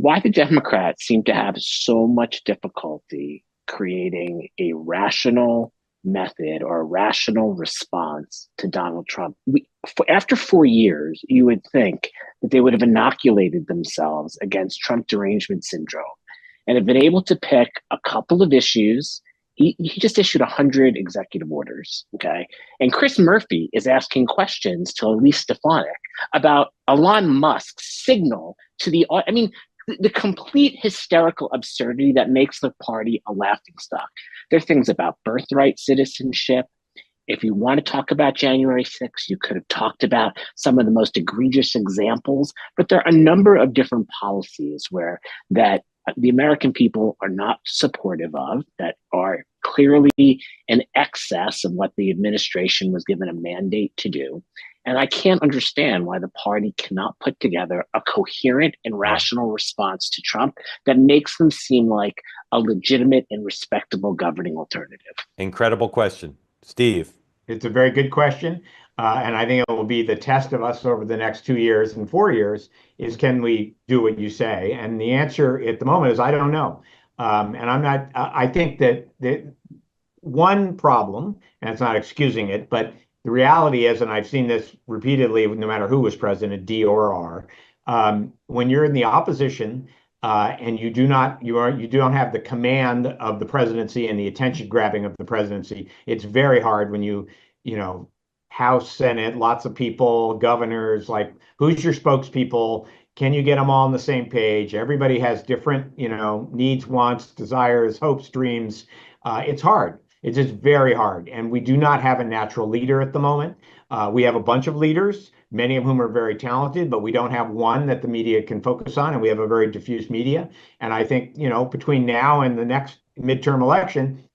why the Democrats seem to have so much difficulty creating a rational method or a rational response to Donald Trump. After 4 years, you would think that they would have inoculated themselves against Trump derangement syndrome and have been able to pick a couple of issues. He just issued 100 executive orders. Okay. And Chris Murphy is asking questions to Elise Stefanik about Elon Musk's signal to I mean, the complete hysterical absurdity that makes the party a laughing stock. There are things about birthright citizenship. If you want to talk about January 6th, you could have talked about some of the most egregious examples, but there are a number of different policies where that the American people are not supportive of, that are clearly in excess of what the administration was given a mandate to do. And I can't understand why the party cannot put together a coherent and rational response to Trump that makes them seem like a legitimate and respectable governing alternative. Incredible question. Steve. It's a very good question. And I think it will be the test of us over the next 2 years and 4 years is, can we do what you say? And the answer at the moment is, I don't know. And I'm not, I think that one problem, and it's not excusing it, but the reality is, and I've seen this repeatedly, no matter who was president, D or R, when you're in the opposition, and you don't have the command of the presidency and the attention grabbing of the presidency, it's very hard when you know, House, Senate, lots of people, governors, like, who's your spokespeople? Can you get them all on the same page? Everybody has different, needs, wants, desires, hopes, dreams. It's hard. It's just very hard. And we do not have a natural leader at the moment. We have a bunch of leaders, many of whom are very talented, but we don't have one that the media can focus on. And we have a very diffuse media. And I think, between now and the next midterm election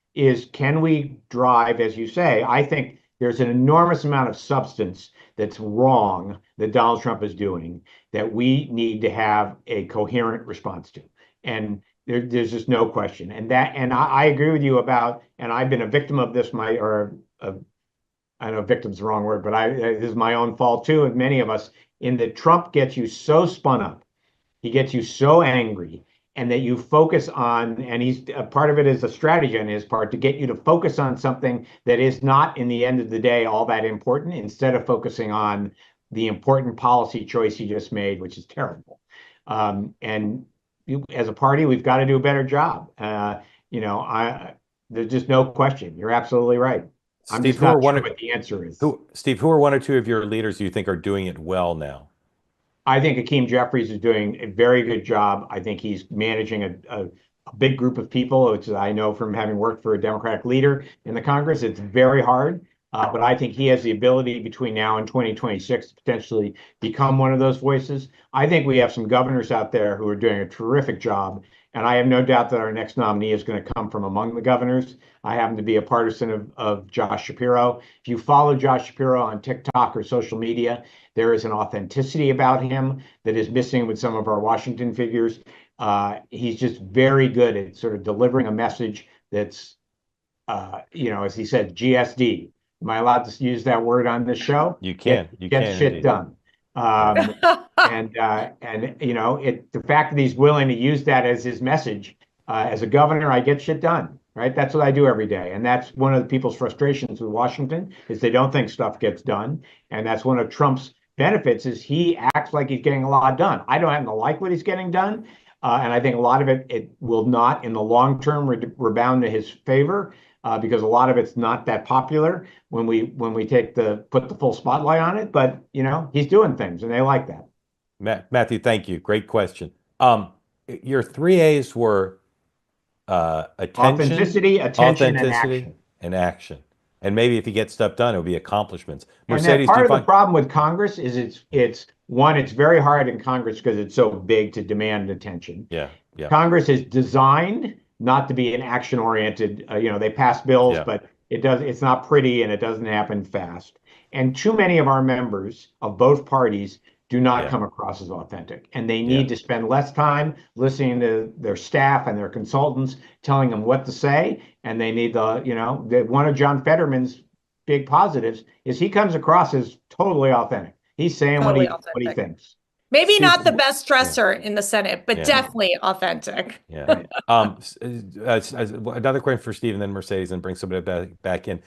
can we drive, as you say? I think there's an enormous amount of substance that's wrong that Donald Trump is doing that we need to have a coherent response to. And there's just no question. And I agree with you about, and I've been a victim of this, I know victim's the wrong word, but this is my own fault too, and many of us, in that Trump gets you so spun up, he gets you so angry, and that you focus on, and he's a part of it is a strategy on his part to get you to focus on something that is not, in the end of the day, all that important, instead of focusing on the important policy choice he just made, which is terrible. And as a party, we've got to do a better job. There's just no question. You're absolutely right. I'm Steve, just not sure what the answer is. Steve, who are one or two of your leaders you think are doing it well now? I think Hakeem Jeffries is doing a very good job. I think he's managing a big group of people, which I know from having worked for a Democratic leader in the Congress. It's very hard, but I think he has the ability between now and 2026 to potentially become one of those voices. I think we have some governors out there who are doing a terrific job. And I have no doubt that our next nominee is going to come from among the governors. I happen to be a partisan of Josh Shapiro. If you follow Josh Shapiro on TikTok or social media, there is an authenticity about him that is missing with some of our Washington figures. He's just very good at sort of delivering a message that's, as he said, GSD. Am I allowed to use that word on this show? You can. Get shit indeed. done. The fact that he's willing to use that as his message, as a governor, I get shit done, right? That's what I do every day. And that's one of the people's frustrations with Washington, is they don't think stuff gets done. And that's one of Trump's benefits, is he acts like he's getting a lot done. I don't happen to like what he's getting done. And I think a lot of it will not in the long term rebound to his favor. Because a lot of it's not that popular when we put the full spotlight on it, but he's doing things and they like that. Matthew, thank you. Great question. Your three A's were attention, authenticity, attention, and action. And maybe if he gets stuff done, it'll be accomplishments. Mercedes, and part of the problem with Congress is it's very hard in Congress because it's so big to demand attention. Yeah. Congress is designed not to be an action-oriented, they pass bills, but it's not pretty and it doesn't happen fast. And too many of our members of both parties do not come across as authentic. And they need to spend less time listening to their staff and their consultants telling them what to say. And they need one of John Fetterman's big positives is he comes across as totally authentic. He's saying what he thinks. Maybe Steve- not the best dresser in the Senate, but Yeah. definitely authentic. Yeah. Another question for Steve, and then Mercedes, and bring somebody back in.